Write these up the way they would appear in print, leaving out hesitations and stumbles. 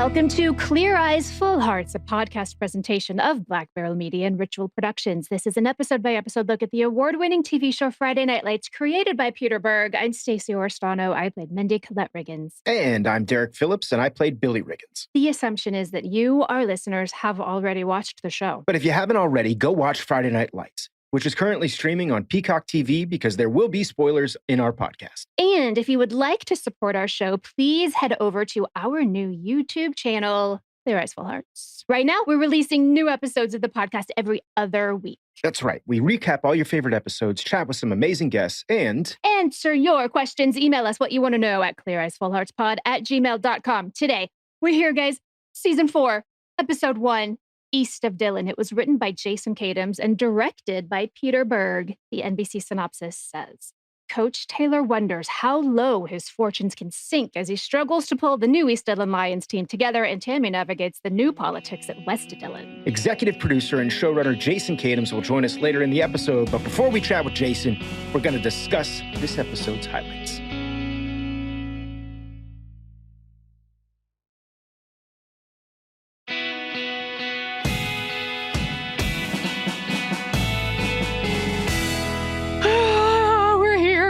Welcome to Clear Eyes, Full Hearts, a podcast presentation of Black Barrel Media and Ritual Productions. This is an episode-by-episode look at the award-winning TV show Friday Night Lights, created by Peter Berg. I'm Stacey Orstano. I played Mindy Colette Riggins. And I'm Derek Phillips, and I played Billy Riggins. The assumption is that you, our listeners, have already watched the show. But if you haven't already, go watch Friday Night Lights, which is currently streaming on Peacock TV because there will be spoilers in our podcast. And if you would like to support our show, please head over to our new YouTube channel, Clear Eyes, Full Hearts. Right now, we're releasing new episodes of the podcast every other week. That's right. We recap all your favorite episodes, chat with some amazing guests, and answer your questions. Email us what you want to know at cleareyesfullheartspod@gmail.com. Today, we're here, guys. Season 4, Episode 1, East of Dillon. It was written by Jason Katims and directed by Peter Berg. The NBC synopsis says, Coach Taylor wonders how low his fortunes can sink as he struggles to pull the new East Dillon Lions team together, and Tammy navigates the new politics at West of Dillon. Executive producer and showrunner Jason Katims will join us later in the episode. But before we chat with Jason, we're going to discuss this episode's highlights.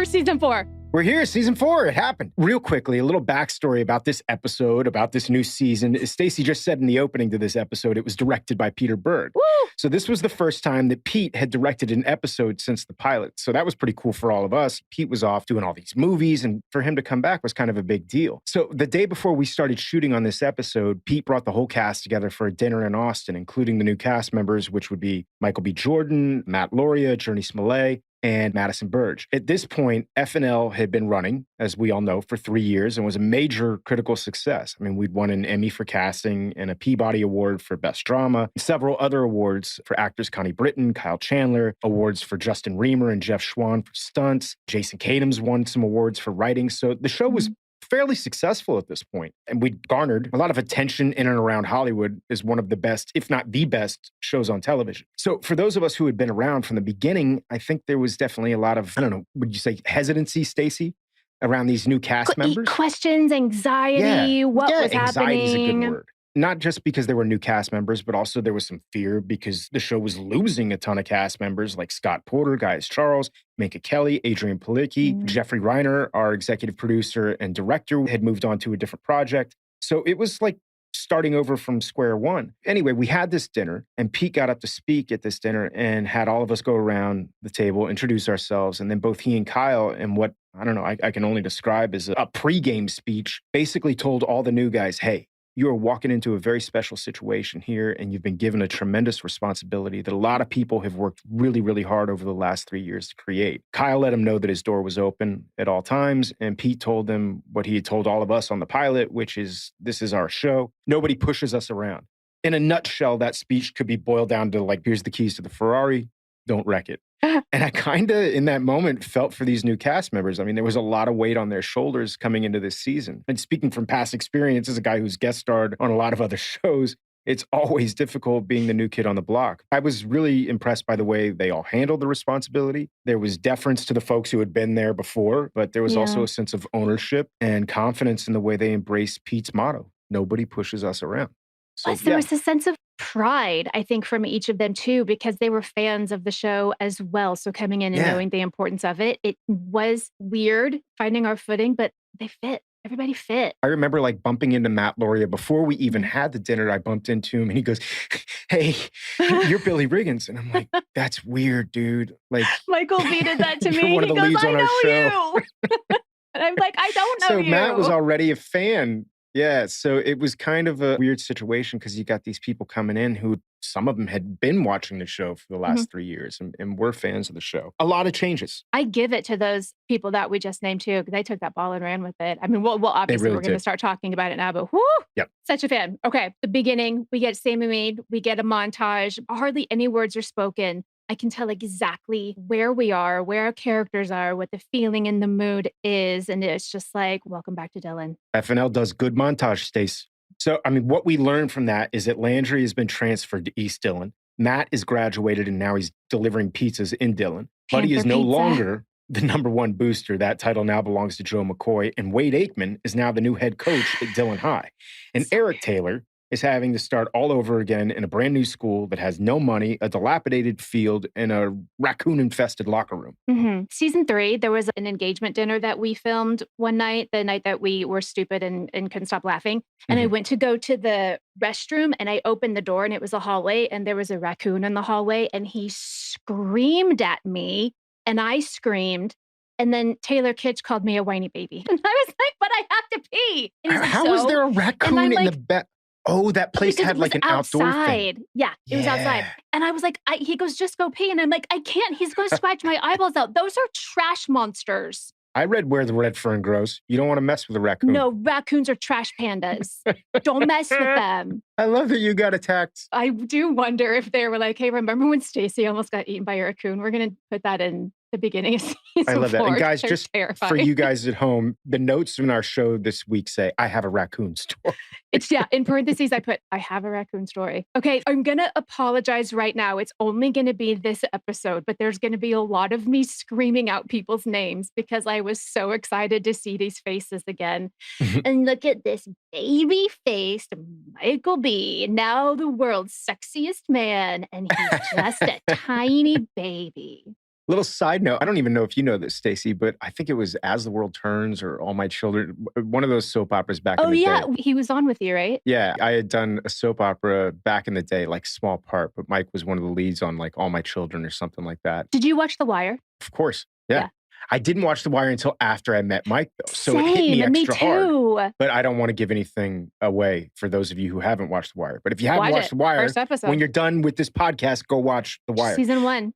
Season 4. We're here, season 4. It happened. Real quickly, a little backstory about this episode, about this new season. As Stacey just said in the opening to this episode, it was directed by Peter Berg. Woo! So this was the first time that Pete had directed an episode since the pilot. So that was pretty cool for all of us. Pete was off doing all these movies, and for him to come back was kind of a big deal. So the day before we started shooting on this episode, Pete brought the whole cast together for a dinner in Austin, including the new cast members, which would be Michael B. Jordan, Matt Lauria, Journey Smollett, and Madison Burge. At this point, FNL had been running, as we all know, for 3 years and was a major critical success. I mean, we'd won an Emmy for casting and a Peabody Award for Best Drama, and several other awards for actors Connie Britton, Kyle Chandler, awards for Justin Reamer and Jeff Schwan for stunts. Jason Katims won some awards for writing. So the show was fairly successful at this point. And we'd garnered a lot of attention in and around Hollywood as one of the best, if not the best, shows on television. So for those of us who had been around from the beginning, I think there was definitely a lot of, I don't know, would you say hesitancy, Stacey, around these new cast members? Questions, anxiety, what was happening. Anxiety is a good word. Not just because there were new cast members, but also there was some fear because the show was losing a ton of cast members like Scott Porter, Gaius Charles, Minka Kelly, Adrian Palicki, Jeffrey Reiner, our executive producer and director, had moved on to a different project. So it was like starting over from square one. Anyway, we had this dinner, and Pete got up to speak at this dinner and had all of us go around the table, introduce ourselves, and then both he and Kyle, in what, I don't know, I can only describe as a pregame speech, basically told all the new guys, hey, you are walking into a very special situation here, and you've been given a tremendous responsibility that a lot of people have worked really, really hard over the last 3 years to create. Kyle let him know that his door was open at all times, and Pete told him what he had told all of us on the pilot, which is, this is our show. Nobody pushes us around. In a nutshell, that speech could be boiled down to like, here's the keys to the Ferrari, don't wreck it. And I kind of, in that moment, felt for these new cast members. I mean, there was a lot of weight on their shoulders coming into this season. And speaking from past experience as a guy who's guest starred on a lot of other shows, it's always difficult being the new kid on the block. I was really impressed by the way they all handled the responsibility. There was deference to the folks who had been there before, but there was also a sense of ownership and confidence in the way they embraced Pete's motto, nobody pushes us around. So, there was a sense of pride, I think, from each of them, too, because they were fans of the show as well. So coming in and knowing the importance of it, it was weird finding our footing, but they fit. Everybody fit. I remember like bumping into Matt Lauria before we even had the dinner. I bumped into him and he goes, hey, you're Billy Riggins. And I'm like, that's weird, dude. Like Michael B did that to me. You're one of the leads on our show. And I'm like, I don't know so you. So Matt was already a fan. Yeah, so it was kind of a weird situation because you got these people coming in who, some of them had been watching the show for the last 3 years and were fans of the show. A lot of changes. I give it to those people that we just named too, because they took that ball and ran with it. I mean, well obviously we're going to start talking about it now, but such a fan. Okay, the beginning, we get Sammy Mead, we get a montage. Hardly any words are spoken. I can tell exactly where we are, where our characters are, what the feeling and the mood is. And it's just like, welcome back to Dillon. FNL does good montage, Stace. So, I mean, what we learned from that is that Landry has been transferred to East Dillon. Matt is graduated and now he's delivering pizzas in Dillon. Buddy is no longer the number one booster. That title now belongs to Joe McCoy, and Wade Aikman is now the new head coach at Dillon High. And So Eric weird. Taylor is having to start all over again in a brand new school that has no money, a dilapidated field, and a raccoon-infested locker room. Season 3, there was an engagement dinner that we filmed one night, the night that we were stupid and couldn't stop laughing. And I Mhm. went to go to the restroom and I opened the door and it was a hallway and there was a raccoon in the hallway and he screamed at me and I screamed. And then Taylor Kitsch called me a whiny baby. And I was like, but I have to pee. And he's like, How is so? there a And raccoon I'm in the like, bed? Oh, that place because had it was like an outdoor thing. outside. Yeah, it was outside. Yeah. And I was like, he goes, just go pee. And I'm like, I can't. He's going to scratch my eyeballs out. Those are trash monsters. I read Where the Red Fern Grows. You don't want to mess with a raccoon. No, raccoons are trash pandas. Don't mess with them. I love that you got attacked. I do wonder if they were like, hey, remember when Stacey almost got eaten by a raccoon? We're going to put that in the beginning of season I love that. 4. And guys, They're just terrifying. for you guys at home, the notes in our show this week say, I have a raccoon story. It's, yeah, in parentheses, I put, I have a raccoon story. Okay, I'm going to apologize right now. It's only going to be this episode, but there's going to be a lot of me screaming out people's names because I was so excited to see these faces again. And look at this baby-faced Michael B. Now the world's sexiest man, and he's just a tiny baby. Little side note, I don't even know if you know this, Stacey, but I think it was As the World Turns or All My Children, one of those soap operas back in the yeah, day. he was on with you, right? Yeah, I had done a soap opera back in the day, like small part, but Mike was one of the leads on like All My Children or something like that. Did you watch The Wire? Of course. Yeah. Yeah. I didn't watch The Wire until after I met Mike, though. So it hit me Same, me extra hard. too. But I don't want to give anything away for those of you who haven't watched The Wire. But if you haven't Watch watched it. The Wire, First episode. when you're done with this podcast, go watch The Wire. Season 1.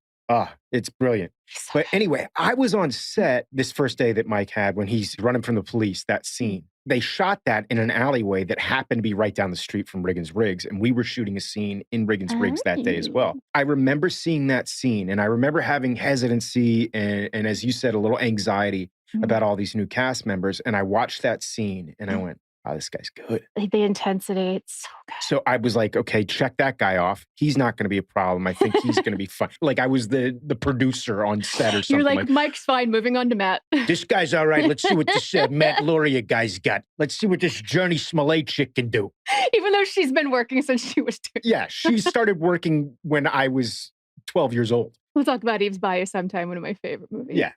It's brilliant. So But anyway, I was on set this first day that Mike had when he's running from the police, that scene. They shot that in an alleyway that happened to be right down the street from Riggins Riggs. And we were shooting a scene in Riggins Riggs that day as well. I remember seeing that scene and I remember having hesitancy and as you said, a little anxiety about all these new cast members. And I watched that scene and I went, oh, this guy's good. the intensity, it's so good. So I was like, okay, check that guy off. He's not going to be a problem. I think he's going to be fun. Like I was the producer on set or something. You're like, Mike's fine, moving on to Matt. This guy's all right. Let's see what this Matt Lauria guy's got. Let's see what this Journey Smollett chick can do. Even though she's been working since she was 2. Yeah, she started working when I was 12 years old. We'll talk about Eve's Bayou sometime, one of my favorite movies. Yeah.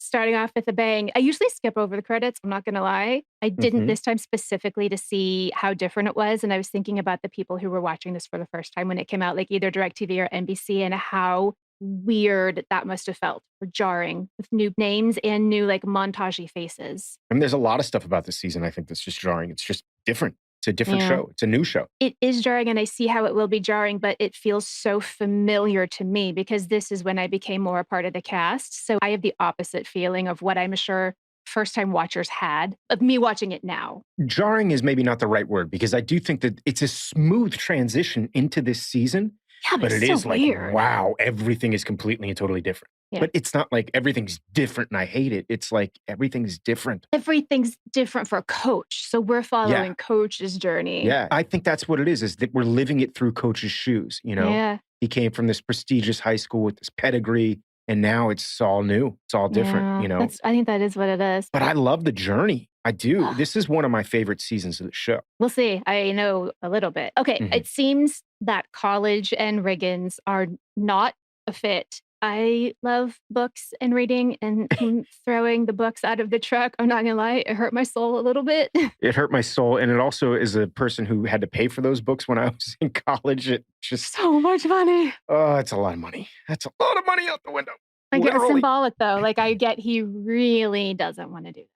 Starting off with a bang. I usually skip over the credits. I'm not going to lie. I didn't this time specifically to see how different it was. And I was thinking about the people who were watching this for the first time when it came out, like either DirecTV or NBC, and how weird that must have felt, or jarring, with new names and new like montagey faces. I mean, there's a lot of stuff about this season I think that's just jarring. It's just different. It's a different show. It's a new show. It is jarring, and I see how it will be jarring, but it feels so familiar to me because this is when I became more a part of the cast. So I have the opposite feeling of what I'm sure first-time watchers had of me watching it now. Jarring is maybe not the right word because I do think that it's a smooth transition into this season. Yeah, But it it's is so like, weird. wow, everything is completely and totally different. Yeah. But it's not like everything's different and I hate it. It's like everything's different. Everything's different for Coach. So we're following Coach's journey. Yeah, I think that's what it is that we're living it through Coach's shoes, you know? Yeah. He came from this prestigious high school with this pedigree, and now it's all new. It's all different, you know? I think that is what it is. But I love the journey. I do. This is one of my favorite seasons of the show. We'll see. I know a little bit. Okay, it seems that college and Riggins are not a fit. I love books and reading and throwing the books out of the truck. I'm not gonna lie, it hurt my soul a little bit. It hurt my soul. And it also is a person who had to pay for those books when I was in college. It just, So much money. oh, it's a lot of money. That's a lot of money out the window. Like it's Literally. symbolic though. Like I get he really doesn't want to do that.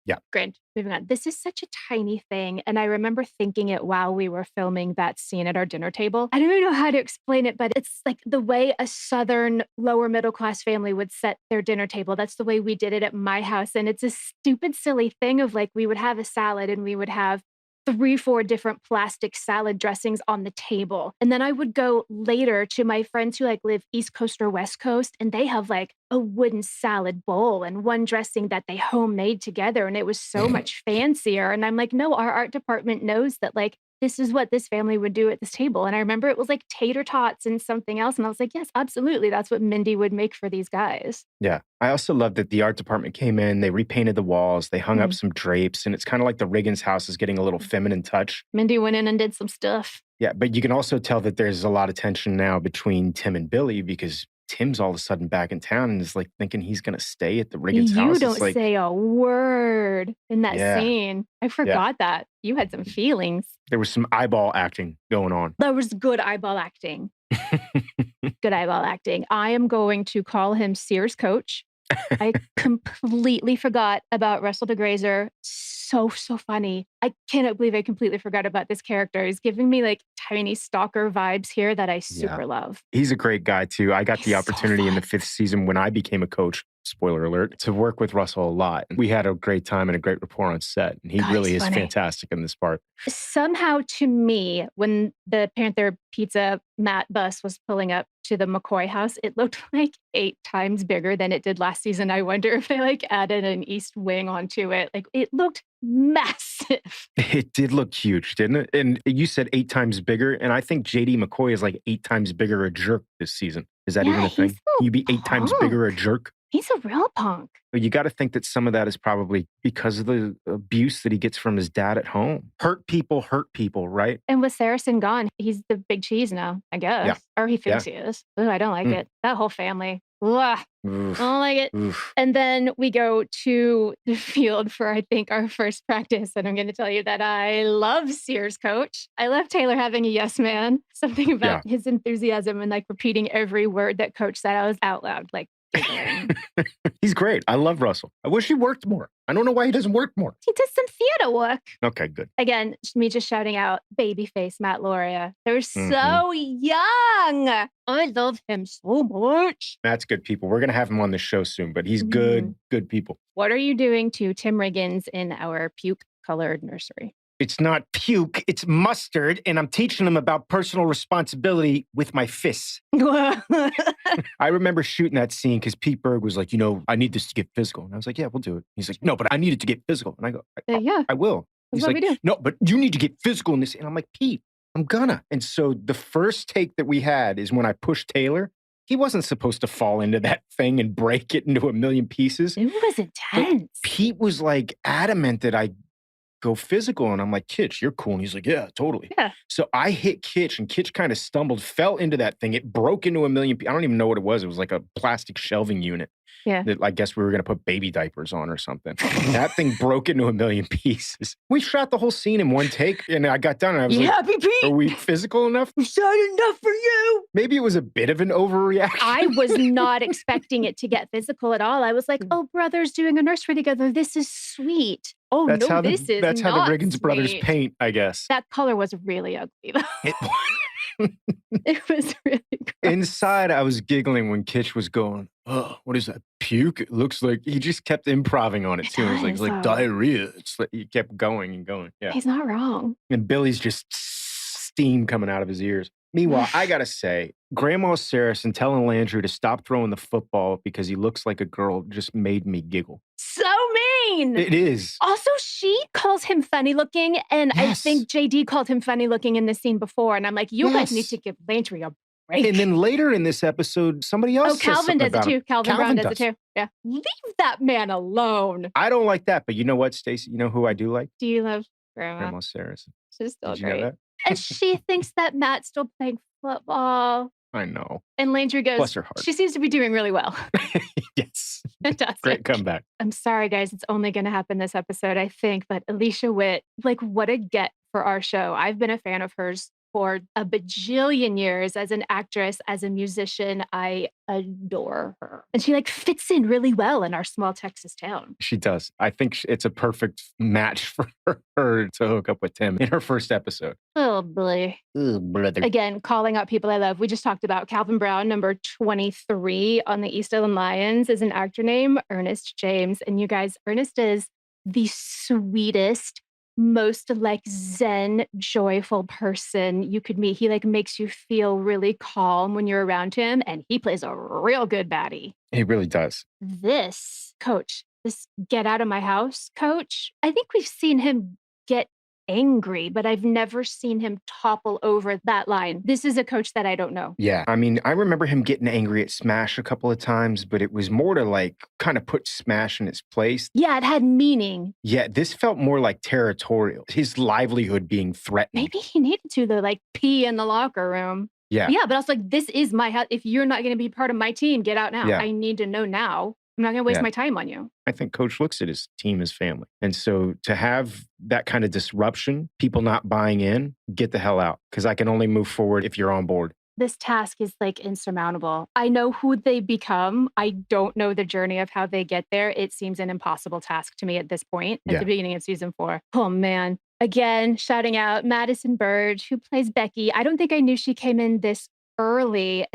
Yeah. Great. Moving on. This is such a tiny thing. And I remember thinking it while we were filming that scene at our dinner table. I don't even know how to explain it, but it's like the way a Southern lower middle class family would set their dinner table. That's the way we did it at my house. And it's a stupid, silly thing of like, we would have a salad and we would have 3-4 different plastic salad dressings on the table. And then I would go later to my friends who like live East Coast or West Coast, and they have like a wooden salad bowl and one dressing that they homemade together. And it was so much fancier. And I'm like, no, our art department knows that like this is what this family would do at this table. And I remember it was like tater tots and something else. And I was like, yes, absolutely. That's what Mindy would make for these guys. Yeah. I also love that the art department came in, they repainted the walls, they hung up Mhm. some drapes, and it's kind of like the Riggins house is getting a little feminine touch. Mindy went in and did some stuff. Yeah, but you can also tell that there's a lot of tension now between Tim and Billy because Tim's all of a sudden back in town and is like thinking he's going to stay at the Riggins You house. It's don't like, say a word in that yeah, scene. I yeah. forgot that. You had some feelings. There was some eyeball acting going on. There was good eyeball acting. Good eyeball acting. I am going to call him Sears Coach. I completely forgot about Russell DeGrazer. So funny. I cannot believe I completely forgot about this character. He's giving me like tiny stalker vibes here that I Yeah. super love. He's a great guy, too. I got He's the so opportunity in the fun. 5th season when I became a coach, spoiler alert, to work with Russell a lot. We had a great time and a great rapport on set. And he God, really he's is funny. fantastic in this part. Somehow to me, when the Panther Pizza Matt bus was pulling up to the McCoy house, it looked like 8 times bigger than it did last season. I wonder if they like added an east wing onto it. Like it looked massive. It did look huge, didn't it? And you said 8 times bigger. And I think JD McCoy is like 8 times bigger a jerk this season. Is that even Yeah, a he's thing? Can you be a 8 times bigger a punk. jerk? He's a real punk. But you got to think that some of that is probably because of the abuse that he gets from his dad at home. Hurt people, right? And with Saracen gone, he's the big cheese now, I Yeah. guess. Or he Yeah. thinks he is. Ooh, I don't like Mm. it. That whole family. Ugh, I Oof. don't like it. Oof. And then we go to the field for, I think, our first practice. And I'm going to tell you that I love Sears Coach. I love Taylor having a yes man. Something Yeah. about his enthusiasm and like repeating every word that Coach said. I was out loud, like giggling. He's great. I love Russell. I wish he worked more. I don't know why he doesn't work more. He does some theater work. Okay, good. Again, me just shouting out babyface Matt Lauria. They're Mhm. so young. I love him so much. Matt's good people. We're going to have him on the show soon, but he's good people. What are you doing to Tim Riggins in our puke-colored nursery? It's not puke, it's mustard, and I'm teaching him about personal responsibility with my fists. I remember shooting that scene because Pete Berg was like, I need this to get physical. And I was like, yeah, we'll do it. He's like, no, but I need it to get physical. And I go, Yeah, I will. that's He's what like, we do. no, but you need to get physical in this. And I'm like, Pete, I'm gonna. And so the first take that we had is when I pushed Taylor. He wasn't supposed to fall into that thing and break it into a million pieces. It was But intense. Pete was like adamant that I go physical. And I'm like, Kitch, you're cool. And he's like, yeah, totally. Yeah. So I hit Kitch and Kitch kind of stumbled, fell into that thing. It broke into a million. I don't even know what it was. It was like a plastic shelving unit. Yeah. That I guess we were going to put baby diapers on or something. That thing broke into a million pieces. We shot the whole scene in one take and I got done and I was You like, happy, Pete? are we physical enough? Is that enough for you? Maybe it was a bit of an overreaction. I was not expecting it to get physical at all. I was like, oh, brothers doing a nursery together. This is sweet. Oh, That's no, how this is that's how not the Riggins brothers sweet. paint, I guess. That color was really ugly, though. It- It was really gross. Inside, I was giggling when Kitch was going, oh, what is that? Puke? It looks like he just kept improving on it too. It was does, like though. diarrhea. It's like he kept going and going. Yeah. He's not wrong. And Billy's just steam coming out of his ears. Meanwhile, I gotta say, Grandma Saracen telling Landry to stop throwing the football because he looks like a girl just made me giggle. So mean. It is. Also, she calls him funny looking, and I Yes. think JD called him funny looking in the scene before. And I'm like, you guys need Yes. to give Landry a break. And then later in this episode, somebody else oh, says Calvin something does it about him. too. Calvin Brown does it does. too. Yeah. Leave that man alone. I don't like that, but you know what, Stacey? You know who I do like? Do you love Grandma? Grandma Saracen. She's still Did you know great. that? And she thinks that Matt's still playing football. I know. And Landry goes, Bless her heart. she seems to be doing really well. Yes. Fantastic. Great comeback. I'm sorry, guys. It's only going to happen this episode, I think. But Alicia Witt, like, what a get for our show. I've been a fan of hers for a bajillion years as an actress, as a musician. I adore her. And she like fits in really well in our small Texas town. She does. I think it's a perfect match for her to hook up with Tim in her first episode. Oh, boy. Oh, brother. Again, calling out people I love. We just talked about Calvin Brown, number 23 on the East Dillon Lions, is an actor named Ernest James. And you guys, Ernest is the sweetest, most like Zen, joyful person you could meet. He like makes you feel really calm when you're around him, and he plays a real good baddie. He really does. This coach, this get out of my house coach, I think we've seen him get angry, but I've never seen him topple over that line. This is a coach that I don't know. Yeah. I mean, I remember him getting angry at Smash a couple of times, but it was more to like kind of put Smash in its place. Yeah, it had meaning. Yeah, this felt more like territorial, his livelihood being threatened. Maybe he needed to, though, like pee in the locker room. Yeah. Yeah, but I was like, this is my house. If you're not going to be part of my team, get out now. Yeah. I need to know now. I'm not going to waste my time on you. I think Coach looks at his team as family. And so to have that kind of disruption, people not buying in, get the hell out. Because I can only move forward if you're on board. This task is like insurmountable. I know who they become. I don't know the journey of how they get there. It seems an impossible task to me at this point, at the beginning of season 4. Oh, man. Again, shouting out Madison Burge, who plays Becky. I don't think I knew she came in this early.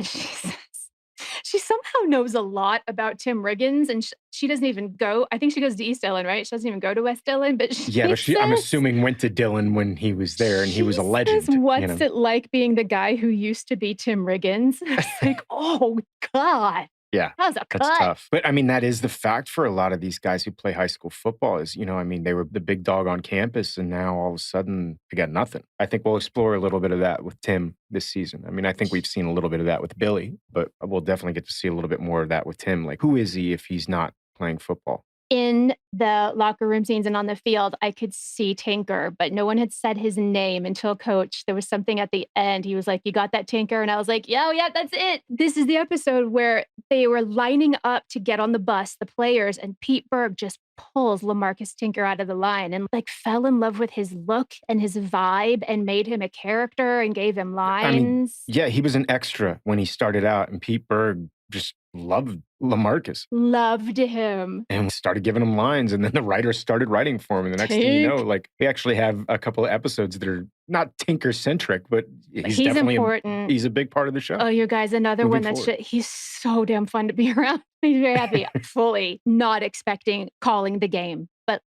She somehow knows a lot about Tim Riggins, and she doesn't even go. I think she goes to East Dillon, right? She doesn't even go to West Dillon, but she I'm assuming went to Dillon when he was there, and he was a legend. What's it like being the guy who used to be Tim Riggins? It's like, oh God. Yeah, that's tough. But I mean, that is the fact for a lot of these guys who play high school football is, I mean, they were the big dog on campus and now all of a sudden they got nothing. I think we'll explore a little bit of that with Tim this season. I mean, I think we've seen a little bit of that with Billy, but we'll definitely get to see a little bit more of that with Tim. Like, who is he if he's not playing football? In the locker room scenes and on the field, I could see Tinker, but no one had said his name until Coach. There was something at the end. He was like, "You got that, Tinker?" And I was like, yeah, that's it. This is the episode where they were lining up to get on the bus, the players, and Pete Berg just pulls LaMarcus Tinker out of the line and like fell in love with his look and his vibe and made him a character and gave him lines. I mean, yeah, he was an extra when he started out, and Pete Berg just loved LaMarcus. Loved him. And started giving him lines, and then the writers started writing for him. And the next thing you know, like, we actually have a couple of episodes that are not Tinker-centric, but he's definitely important. He's a big part of the show. Oh, you guys, another one he's so damn fun to be around. He's very happy. Fully not expecting calling the game, but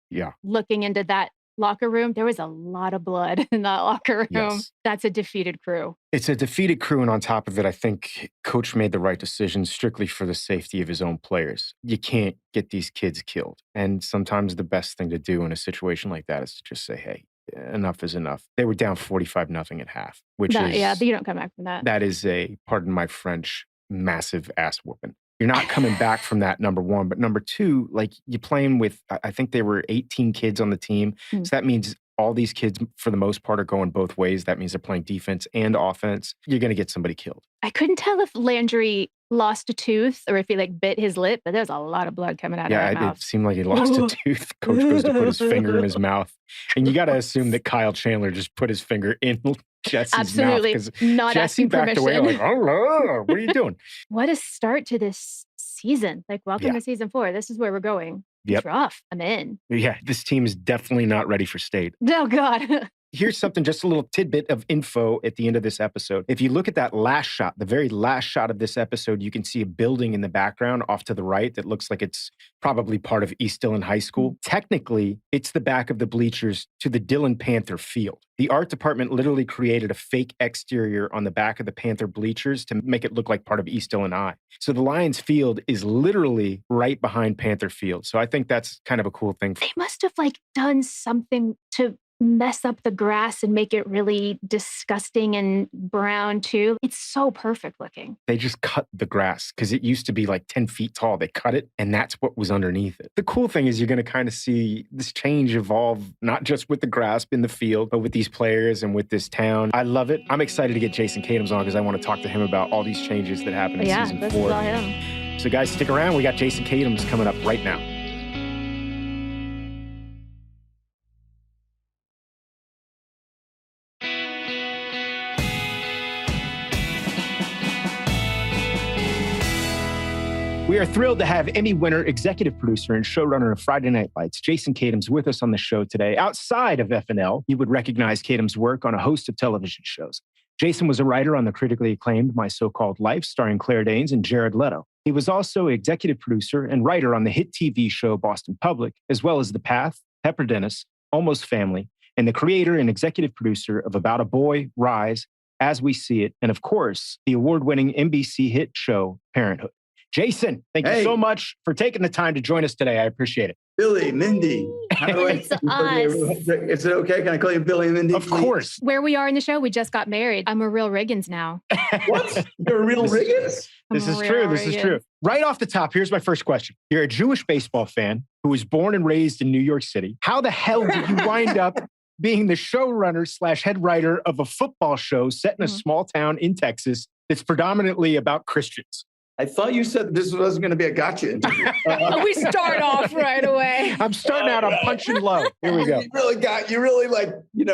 looking into that locker room, there was a lot of blood in that locker room. Yes. That's a defeated crew. It's a defeated crew, and on top of it, I think Coach made the right decision strictly for the safety of his own players. You can't get these kids killed. And sometimes the best thing to do in a situation like that is to just say, hey, enough is enough. They were down 45-0 at half, which is... Yeah, you don't come back from that. That is a, pardon my French, massive ass whooping. You're not coming back from that, number one. But number two, like, you're playing with, I think there were 18 kids on the team. So that means all these kids, for the most part, are going both ways. That means they're playing defense and offense. You're going to get somebody killed. I couldn't tell if Landry lost a tooth or if he like bit his lip, but there's a lot of blood coming out of his mouth. Yeah, it seemed like he lost a tooth. Coach goes to put his finger in his mouth. And you got to assume that Kyle Chandler just put his finger in Jesse's mouth. Because not Jesse asking backed permission. away like, oh, what are you doing? What a start to this season. Like, welcome to season 4. This is where we're going. It's rough. I'm in. Yeah, this team is definitely not ready for state. Oh, God. Here's something, just a little tidbit of info at the end of this episode. If you look at that last shot, the very last shot of this episode, you can see a building in the background off to the right that looks like it's probably part of East Dillon High School. Technically, it's the back of the bleachers to the Dillon Panther field. The art department literally created a fake exterior on the back of the Panther bleachers to make it look like part of East Dillon High. So the Lions field is literally right behind Panther Field. So I think that's kind of a cool thing. They must have like done something to mess up the grass and make it really disgusting and brown too. It's so perfect looking. They just cut the grass because it used to be like 10 feet tall. They cut it, and that's what was underneath it. The cool thing is you're going to kind of see this change evolve, not just with the grass in the field, but with these players and with this town. I love it. I'm excited to get Jason Katims on because I want to talk to him about all these changes that happened in season 4. This is all him. So guys, stick around. We got Jason Katims coming up right now. We are thrilled to have Emmy winner, executive producer, and showrunner of Friday Night Lights, Jason Katims, with us on the show today. Outside of FNL, you would recognize Katims' work on a host of television shows. Jason was a writer on the critically acclaimed My So-Called Life, starring Claire Danes and Jared Leto. He was also executive producer and writer on the hit TV show Boston Public, as well as The Path, Pepper Dennis, Almost Family, and the creator and executive producer of About a Boy, Rise, As We See It, and of course, the award-winning NBC hit show Parenthood. Jason, thank you so much for taking the time to join us today. I appreciate it. Billy, Mindy, It's us. Is it okay? Can I call you Billy and Mindy? Of course. Where we are in the show, we just got married. I'm a real Riggins now. What? You're a real Riggins? This is true. This is true. Right off the top, here's my first question. You're a Jewish baseball fan who was born and raised in New York City. How the hell did you wind up being the showrunner / head writer of a football show set in a small town in Texas that's predominantly about Christians? I thought you said this wasn't going to be a gotcha interview. We start off right away. I'm starting out, I'm punching low. Here we go. You really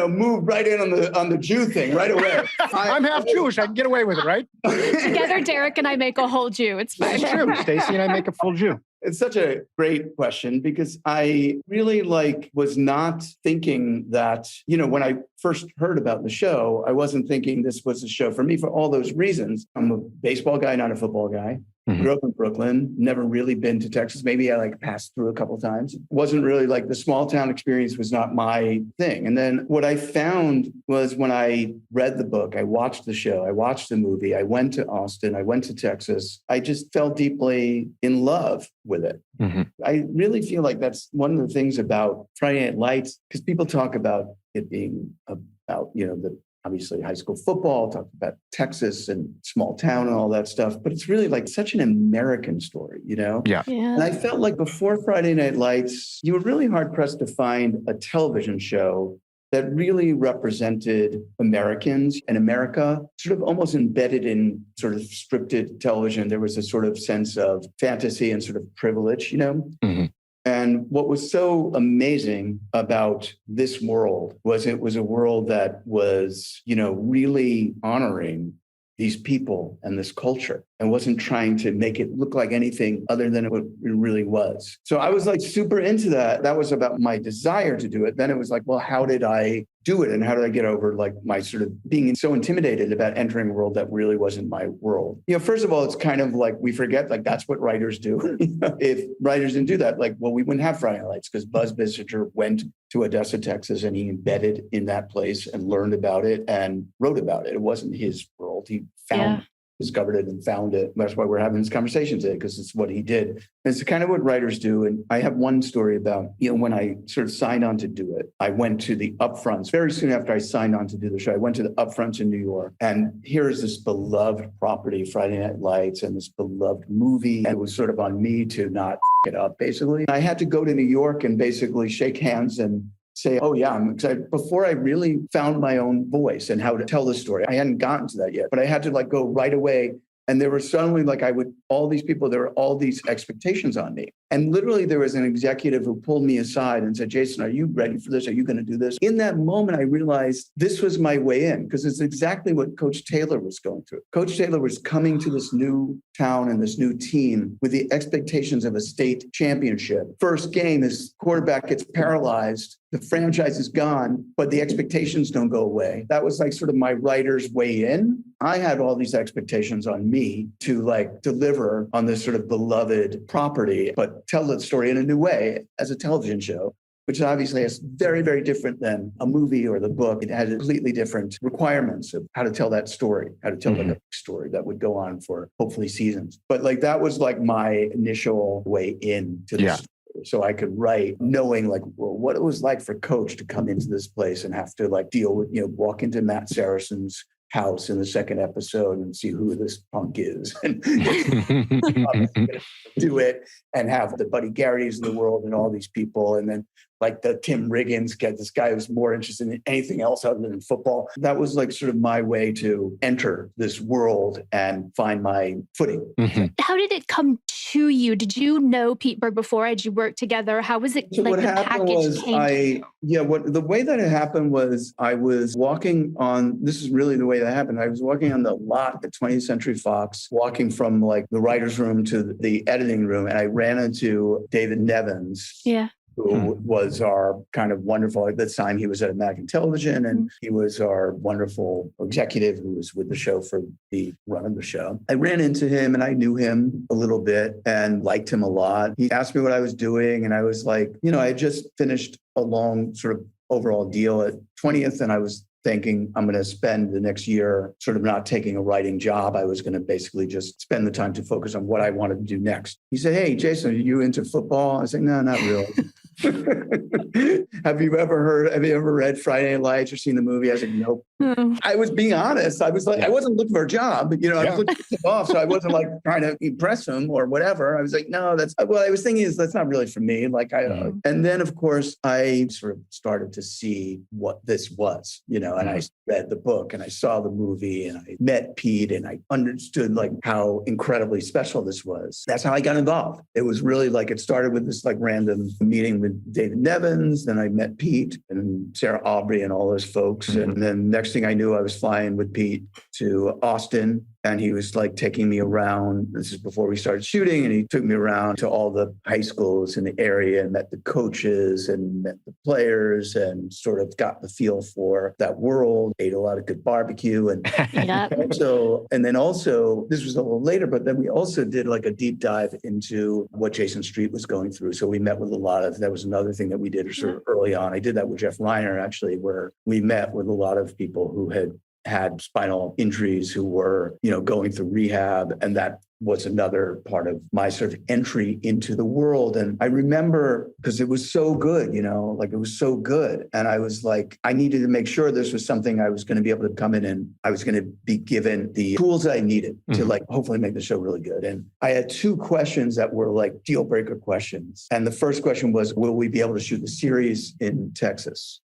moved right in on the Jew thing right away. I'm half Jewish. I can get away with it, right? Together, Derek and I make a whole Jew. It's fine. It's true. Stacey and I make a full Jew. It's such a great question because I really was not thinking that, when I first heard about the show, I wasn't thinking this was a show for me for all those reasons. I'm a baseball guy, not a football guy. Grew up in Brooklyn, never really been to Texas. Maybe I passed through a couple of times. Wasn't really the small town experience was not my thing. And then what I found was when I read the book, I watched the show, I watched the movie, I went to Austin, I went to Texas. I just fell deeply in love with it. I really feel like that's one of the things about Friday Night Lights, because people talk about it being about, obviously high school football, talk about Texas and small town and all that stuff. But it's really such an American story, Yeah. And I felt like before Friday Night Lights, you were really hard pressed to find a television show that really represented Americans and America, sort of almost embedded in sort of scripted television. There was a sort of sense of fantasy and sort of privilege, And what was so amazing about this world was it was a world that was, really honoring these people and this culture and wasn't trying to make it look like anything other than what it really was. So I was super into that. That was about my desire to do it. Then it was well, how did I do it? And how did I get over my sort of being so intimidated about entering a world that really wasn't my world? First of all, it's kind of we forget that's what writers do. If writers didn't do that, we wouldn't have Friday Night Lights because Buzz Bissinger went to Odessa, Texas, and he embedded in that place and learned about it and wrote about it. It wasn't his world. He discovered it and found it. That's why we're having this conversation today, because it's what he did. And it's kind of what writers do. And I have one story about, when I sort of signed on to do it, I went to the upfronts. Very soon after I signed on to do the show, I went to the upfronts in New York. And here is this beloved property, Friday Night Lights, and this beloved movie. And it was sort of on me to not f it up, basically. I had to go to New York and basically shake hands and say, oh yeah, I'm excited. Before I really found my own voice and how to tell the story, I hadn't gotten to that yet, but I had to go right away. And there were suddenly all these people, there were all these expectations on me. And literally there was an executive who pulled me aside and said, Jason, are you ready for this? Are you going to do this? In that moment, I realized this was my way in, because it's exactly what Coach Taylor was going through. Coach Taylor was coming to this new town and this new team with the expectations of a state championship. First game, his quarterback gets paralyzed. The franchise is gone, but the expectations don't go away. That was sort of my writer's way in. I had all these expectations on me to deliver on this sort of beloved property, but tell the story in a new way as a television show, which obviously is very, very different than a movie or the book. It has completely different requirements of how to tell that story, how to tell a story that would go on for hopefully seasons. But that was my initial way into this. Yeah. So I could write knowing what it was like for Coach to come into this place and have to deal with, walk into Matt Saracen's house in the second episode and see who this punk is and do it and have the Buddy Garrys of the world and all these people. And then the Tim Riggins, this guy who's more interested in anything else other than football. That was sort of my way to enter this world and find my footing. How did it come to you? Did you know Pete Berg before? Had you worked together? How was it? So what happened was the way that it happened was I was walking on, this is really the way that happened. I was walking on the lot at 20th Century Fox, walking from the writer's room to the editing room. And I ran into David Nevins. Yeah. Who was our kind of wonderful, at the time he was at American Television, and he was our wonderful executive who was with the show for the run of the show. I ran into him and I knew him a little bit and liked him a lot. He asked me what I was doing and I was I had just finished a long sort of overall deal at 20th and I was thinking I'm going to spend the next year sort of not taking a writing job. I was going to basically just spend the time to focus on what I wanted to do next. He said, hey, Jason, are you into football? I said, no, not really. Have you ever read Friday Night Lights or seen the movie? I was like, nope. I was being honest. I was like, I wasn't looking for a job, I was looking for it off. So I wasn't like trying to impress him or whatever. I was like, no, what I was thinking is that's not really for me. And then of course I sort of started to see what this was, and I read the book and I saw the movie and I met Pete and I understood like how incredibly special this was. That's how I got involved. It was really like, it started with this like random meeting with David Nevins. Then I met Pete and Sarah Aubrey and all those folks. And then next thing I knew, I was flying with Pete to Austin. And he was like taking me around. This is before we started shooting. And he took me around to all the high schools in the area and met the coaches and met the players and sort of got the feel for that world, ate a lot of good barbecue. And also, this was a little later, but then we also did like a deep dive into what Jason Street was going through. So we met with that was another thing that we did sort of early on. I did that with Jeff Reiner, actually, where we met with a lot of people who had spinal injuries who were, going through rehab. And that was another part of my sort of entry into the world. And I remember because it was so good, it was so good. And I was like, I needed to make sure this was something I was going to be able to come in and I was going to be given the tools that I needed to like hopefully make the show really good. And I had two questions that were like deal breaker questions. And the first question was, will we be able to shoot the series in Texas?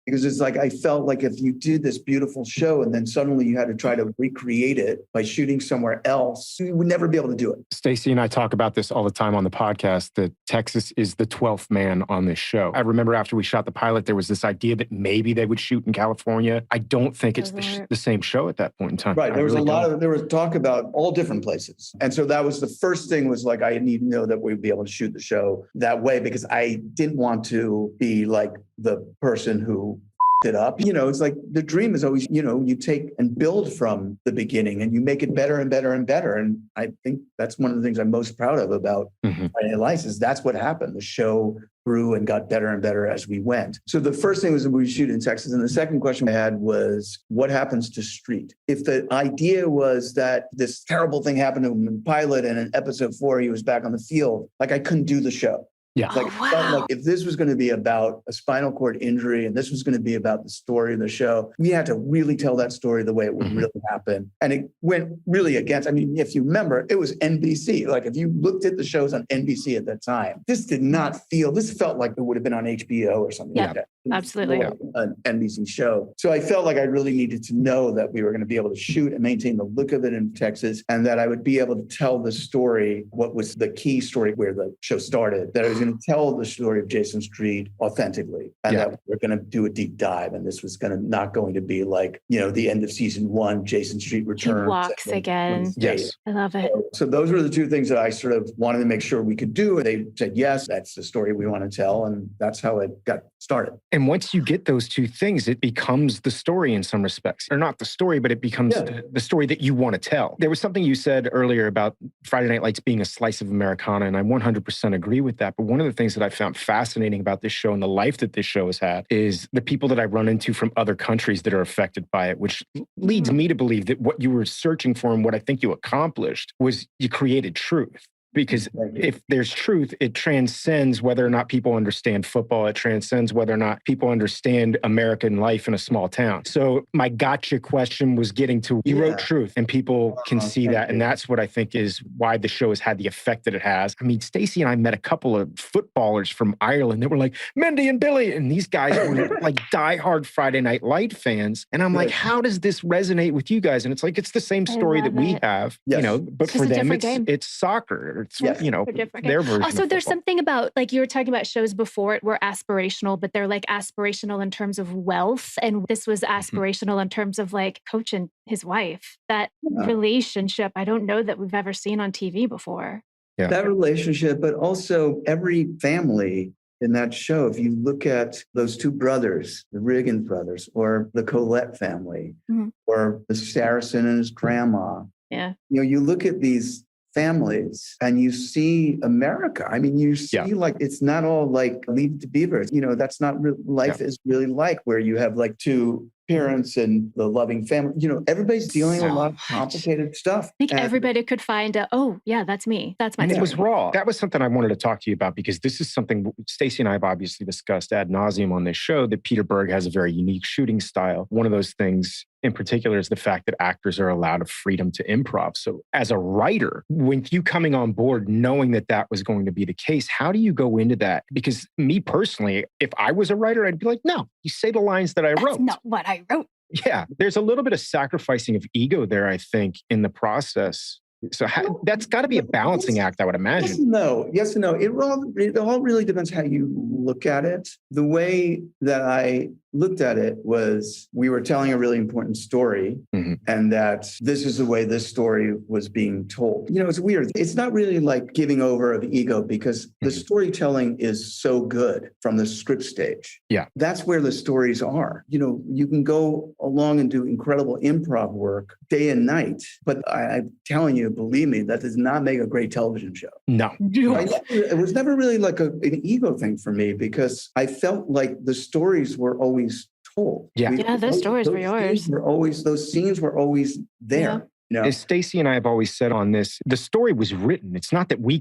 Because it's like, I felt like if you did this beautiful show and then suddenly you had to try to recreate it by shooting somewhere else, you would never be able to do it. Stacey and I talk about this all the time on the podcast, that Texas is the 12th man on this show. I remember after we shot the pilot, there was this idea that maybe they would shoot in California. I don't think it's the same show at that point in time. Right. There was talk about all different places. And so that was the first thing, was like, I need to know that we'd be able to shoot the show that way, because I didn't want to be like the person who it up. It's like the dream is always, you take and build from the beginning and you make it better and better and better. And I think that's one of the things I'm most proud of about Friday Night Lights, is that's what happened. The show grew and got better and better as we went. So the first thing was that we shoot in Texas. And the second question I had was, what happens to Street? If the idea was that this terrible thing happened to him in pilot and in episode 4, he was back on the field, like I couldn't do the show. Yeah. Like if this was going to be about a spinal cord injury and this was going to be about the story of the show, we had to really tell that story the way it would really happen. And it went really against, if you remember, it was NBC. Like if you looked at the shows on NBC at that time, this felt like it would have been on HBO or something like that. Absolutely. An NBC show. So I felt like I really needed to know that we were going to be able to shoot and maintain the look of it in Texas, and that I would be able to tell the story, what was the key story where the show started, that I was going to tell the story of Jason Street authentically, and that we're going to do a deep dive. And this was not going to be like, the end of season 1, Jason Street returns. He walks again. Yes. I love it. So those were the two things that I sort of wanted to make sure we could do. And they said, yes, that's the story we want to tell. And that's how it got started. And once you get those two things, it becomes the story in some respects. Or not the story, but it becomes the story that you want to tell. There was something you said earlier about Friday Night Lights being a slice of Americana, and I 100% agree with that. But one of the things that I found fascinating about this show and the life that this show has had is the people that I run into from other countries that are affected by it, which leads me to believe that what you were searching for and what I think you accomplished was you created truth. Because if there's truth, it transcends whether or not people understand football. It transcends whether or not people understand American life in a small town. So my gotcha question was getting to, you wrote truth and people can see that. And that's what I think is why the show has had the effect that it has. Stacey and I met a couple of footballers from Ireland that were like, Mendy and Billy. And these guys were like diehard Friday Night Light fans. And I'm like, how does this resonate with you guys? And it's like, it's the same story that we have, but for them, it's soccer. It's, their version. Also, there's something about, like you were talking about shows before, it were aspirational, but they're like aspirational in terms of wealth. And this was aspirational in terms of like Coach and his wife. That relationship, I don't know that we've ever seen on TV before. Yeah. That relationship, but also every family in that show, if you look at those two brothers, the Riggins brothers, or the Colette family, or the Saracen and his grandma. Yeah. You look at these families and you see America. You see like, it's not all like Leave It to Beaver. That's not life is really like, where you have like two parents and the loving family. Everybody's dealing with a lot of complicated stuff. I think everybody could find oh, yeah, that's me. That's my And story. it was raw. That was something I wanted to talk to you about because this is something Stacey and I have obviously discussed ad nauseum on this show, that Peter Berg has a very unique shooting style. One of those things in particular is the fact that actors are allowed a freedom to improv. So as a writer, when you coming on board, knowing that that was going to be the case, how do you go into that? Because me personally, if I was a writer, I'd be like, no, you say the lines that I wrote. That's not what I wrote. Yeah, there's a little bit of sacrificing of ego there, I think, in the process. So that's got to be a balancing act, I would imagine. Yes and no. It all really depends how you look at it. The way that I looked at it was we were telling a really important story, and that this is the way this story was being told. It's weird. It's not really like giving over of ego because the storytelling is so good from the script stage. Yeah. That's where the stories are. You can go along and do incredible improv work day and night, but I'm telling you, believe me, that does not make a great television show. No. It was never really like an ego thing for me because I felt like the stories were always told. Yeah, those stories were yours. Those scenes were always there. As Stacey and I have always said on this, the story was written. It's not that we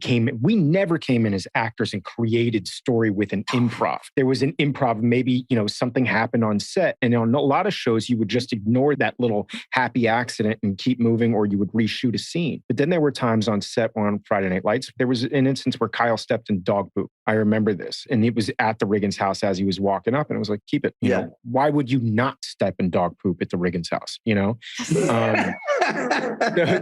never came in as actors and created story with an improv. There was an improv, maybe, something happened on set. And on a lot of shows, you would just ignore that little happy accident and keep moving, or you would reshoot a scene. But then there were times on set on Friday Night Lights, there was an instance where Kyle stepped in dog poop. I remember this. And it was at the Riggins house as he was walking up. And it was like, keep it. Why would you not step in dog poop at the Riggins house?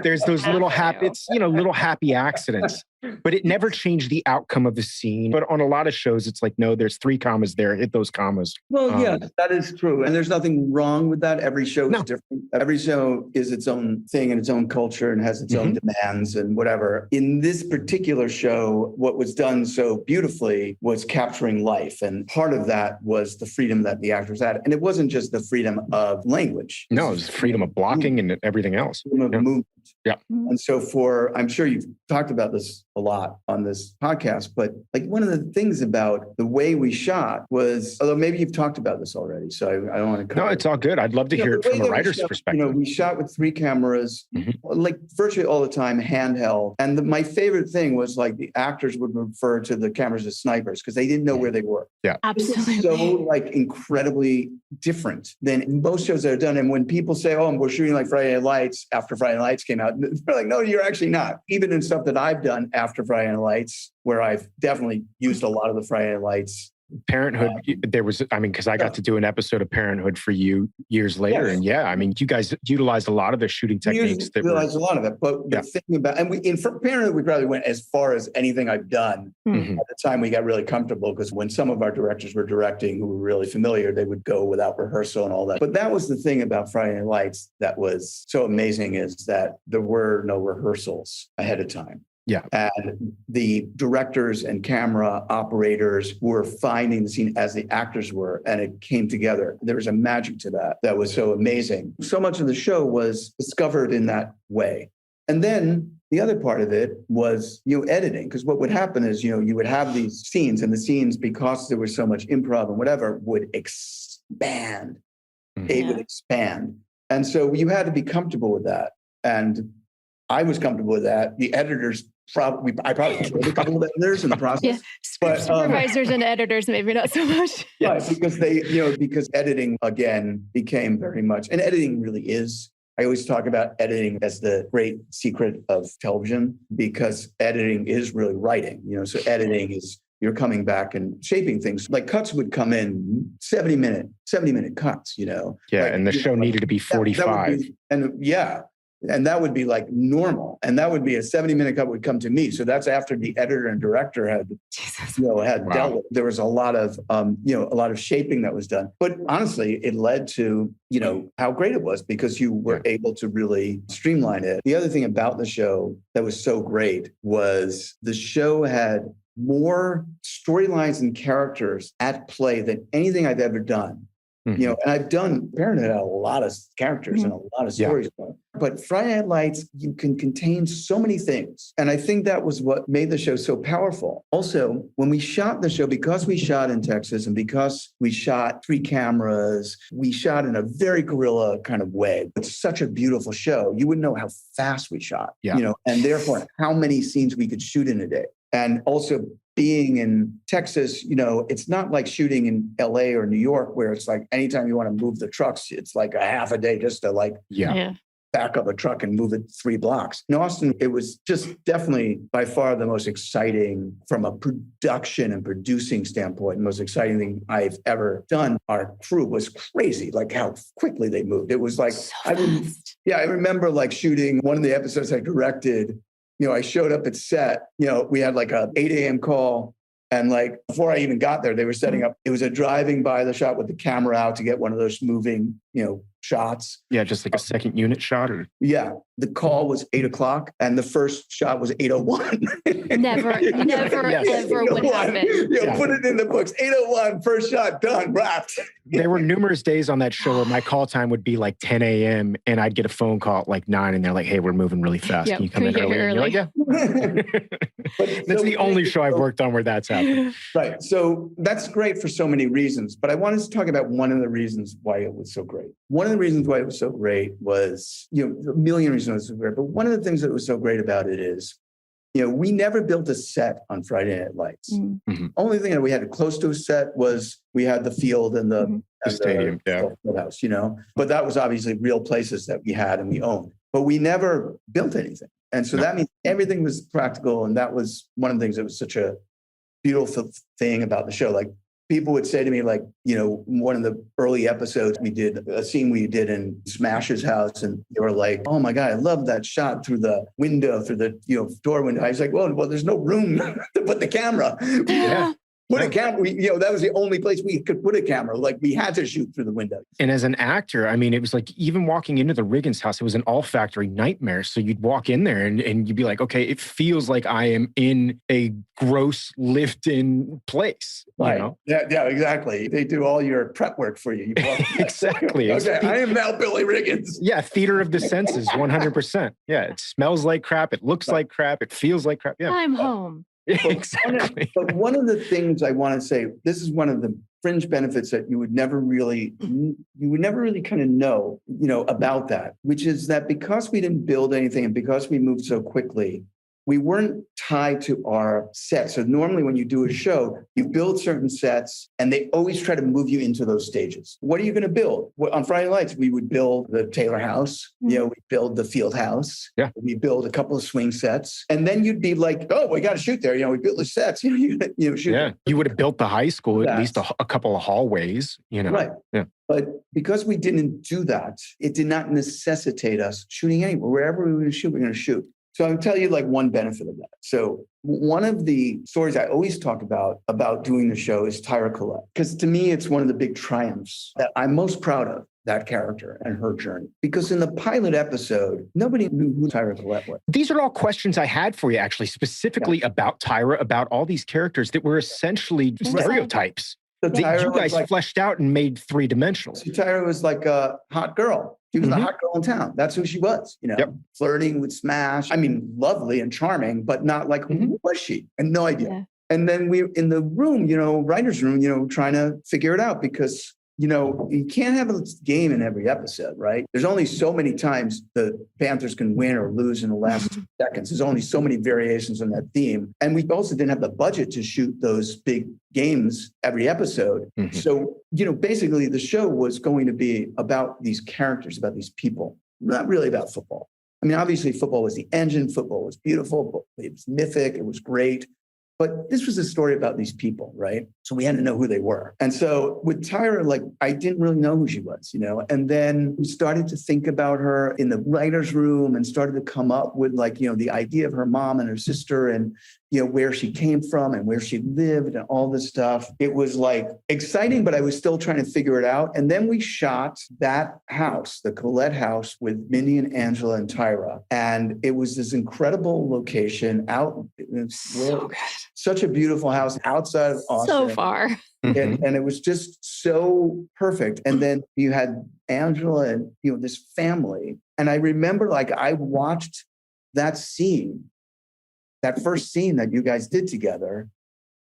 There's those little happy accidents, but it never changed the outcome of the scene. But on a lot of shows, it's like, no, there's 3 commas there. Hit those commas. Well, yeah, that is true. And there's nothing wrong with that. Every show is different. Every show is its own thing and its own culture and has its own demands and whatever. In this particular show, what was done so beautifully was capturing life. And part of that was the freedom that the actors had. And it wasn't just the freedom of language. No, it was freedom of blocking and everything else. Freedom of movement. Yeah. And so I'm sure you've talked about this a lot on this podcast, but like one of the things about the way we shot was, although maybe you've talked about this already, so I don't want to cover No, it's all good. I'd love to hear it from a writer's perspective. We shot with 3 cameras, like virtually all the time, handheld. And my favorite thing was like the actors would refer to the cameras as snipers because they didn't know where they were. Yeah. Absolutely. So like incredibly different than most shows that are done. And when people say, oh, we're shooting like Friday Night Lights after Friday Night Lights came out, they're like, no, you're actually not. Even in stuff that I've done after Friday Night Lights, where I've definitely used a lot of the Friday Night Lights. Parenthood, because I got to do an episode of Parenthood for you years later. Yes. And you guys utilized a lot of the shooting techniques. A lot of it. But the thing about, and for Parenthood, we probably went as far as anything I've done. At the time, we got really comfortable because when some of our directors were directing who were really familiar, they would go without rehearsal and all that. But that was the thing about Friday Night Lights that was so amazing, is that there were no rehearsals ahead of time. Yeah. And the directors and camera operators were finding the scene as the actors were, and it came together. There was a magic to that was so amazing. So much of the show was discovered in that way. And then the other part of it was, editing, because what would happen is, you would have these scenes, and the scenes, because there was so much improv and whatever, would expand. It would expand. And so you had to be comfortable with that. And I was comfortable with that. The editors I probably killed a couple of editors in the process. But supervisors and editors, maybe not so much. Right, because because editing again became very much, and editing really is. I always talk about editing as the great secret of television, because editing is really writing. So editing is, you're coming back and shaping things. Like cuts would come in 70-minute cuts. Yeah, and the show needed to be 45. And that would be like normal. And that would be a 70-minute cut would come to me. So that's after the editor and director had dealt with. There was a lot of shaping that was done. But honestly, it led to, how great it was, because you were able to really streamline it. The other thing about the show that was so great was the show had more storylines and characters at play than anything I've ever done. You know, and I've done Parenthood had a lot of characters and a lot of stories. But Friday Night Lights, you can contain so many things. And I think that was what made the show so powerful. Also, when we shot the show, because we shot in Texas and because we shot 3 cameras, we shot in a very guerrilla kind of way. It's such a beautiful show. You wouldn't know how fast we shot, you know, and therefore how many scenes we could shoot in a day. And also being in Texas, you know, it's not like shooting in LA or New York where it's like anytime you want to move the trucks, it's like a half a day just to like back up a truck and move it 3 blocks. In Austin, it was just definitely by far the most exciting from a production and producing standpoint, the most exciting thing I've ever done. Our crew was crazy, like how quickly they moved. It was like, So I remember like shooting one of the episodes I directed. You know, I showed up at set, you know, we had like a 8 a.m. call. And like before I even got there, they were setting up, it was a driving by the shot with the camera out to get one of those moving, you know, shots. Yeah, just like a second unit shot or? Yeah. The call was 8 o'clock and the first shot was 8:01. Never, ever would happen. You know, put it in the books. 8:01, first shot done, wrapped. There were numerous days on that show where my call time would be like 10 a.m. and I'd get a phone call at like 9 and they're like, hey, we're moving really fast. Can you come in early? And you're like, yeah. That's the only show I've worked on where that's happened. Right. So that's great for so many reasons. But I wanted to talk about one of the reasons why it was so great. One of the reasons why it was so great was, you know, a million reasons it was so great. But one of the things that was so great about it is, you know, we never built a set on Friday Night Lights. Only thing that we had close to a set was we had the field and the stadium, the house, you know. But that was obviously real places that we had and we owned. But we never built anything. And so that means everything was practical. And that was one of the things that was such a beautiful thing about the show. Like people would say to me, like, you know, one of the early episodes we did, a scene we did in Smash's house, and they were like, oh my God, I love that shot through the window, through the, you know, door window. I was like, well, there's no room to put the camera. Put a camera, you know, that was the only place we could put a camera. Like we had to shoot through the window. And as an actor, I mean, it was like even walking into the Riggins house, it was an all factory nightmare. So you'd walk in there and you'd be like, okay, it feels like I am in a gross lived-in place. Right. You know? Yeah, exactly. They do all your prep work for you. Exactly. Okay, I am now Billy Riggins. Yeah, theater of the senses, 100%. Yeah, it smells like crap. It looks like crap. It feels like crap. Yeah, I'm home. Exactly. But one of the things I want to say, this is one of the fringe benefits that you would never really kind of know, you know, about that, which is that because we didn't build anything and because we moved so quickly, we weren't tied to our sets. So normally when you do a show, you build certain sets and they always try to move you into those stages. What are you going to build? Well, on Friday Nights, we would build the Taylor house. You know, we build the field house. Yeah. We build a couple of swing sets. And then you'd be like, oh, we got to shoot there. You know, we built the sets. You know, shoot. Yeah. You would have built the high school, at least a couple of hallways, you know. Right. Yeah. But because we didn't do that, it did not necessitate us shooting anywhere. Wherever we were going to shoot, we're going to shoot. So I'll tell you like one benefit of that. So one of the stories I always talk about doing the show is Tyra Collette, because to me, it's one of the big triumphs that I'm most proud of, that character and her journey. Because in the pilot episode, nobody knew who Tyra Collette was. These are all questions I had for you, actually, specifically about Tyra, about all these characters that were essentially stereotypes that you guys fleshed out and made 3-dimensional. So Tyra was like a hot girl. She was the hot girl in town. That's who she was, you know, flirting with Smash. I mean, lovely and charming, but not like, who was she? And no idea. Yeah. And then we, in the room, you know, writer's room, you know, trying to figure it out because, you know, you can't have a game in every episode, right? There's only so many times the Panthers can win or lose in the last seconds. There's only so many variations on that theme. And we also didn't have the budget to shoot those big games every episode. So, you know, basically the show was going to be about these characters, about these people, not really about football. I mean, obviously football was the engine. Football was beautiful. It was mythic. It was great. But this was a story about these people, right? So we had to know who they were. And so with Tyra, like, I didn't really know who she was, you know? And then we started to think about her in the writer's room and started to come up with like, you know, the idea of her mom and her sister and, where she came from and where she lived and all this stuff. It was like exciting, but I was still trying to figure it out. And then we shot that house, the Colette house, with Mindy and Angela and Tyra. And it was this incredible location out. So good. Such a beautiful house outside of Austin. So far. And it was just so perfect. And then you had Angela and, this family. And I remember I watched that scene, that first scene that you guys did together.